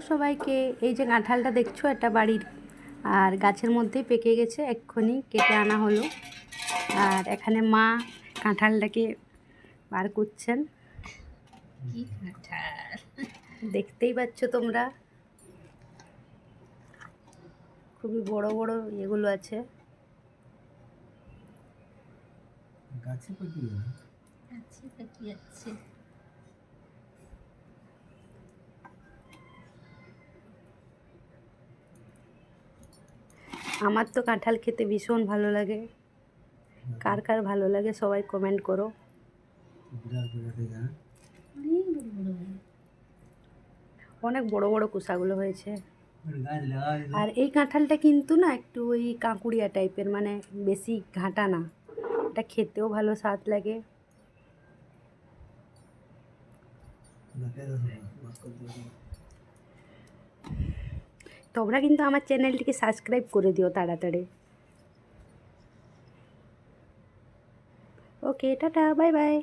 সবাইকে এই যে কাঁঠালটা দেখছো এটা বাড়ির আর গাছের মধ্যেই পেকে গেছে, এক্ষুনি কেটে আনা হলো। আর এখানে মা কাঁঠালটাকে বার করছেন। কি কাঁঠাল দেখতেই পাচ্ছ তোমরা, খুবই বড় বড় এগুলো আছে। গাছে পাকি আছে। আমার তো কাঁঠাল খেতে ভীষণ ভালো লাগে। কার কার ভালো লাগে সবাই কমেন্ট করো। অনেক বড় বড় কুসাগুলো হয়েছে। আর এই কাঁঠালটা কিন্তু না একটু ওই কাঁকুড়িয়া টাইপের, মানে বেশি ঘাঁটা না, এটা খেতেও ভালো স্বাদ লাগে। তোমরা কিন্তু আমার চ্যানেলটিকে সাবস্ক্রাইব করে দিও তাড়াতাড়ি। ওকে, টাটা, বাই বাই।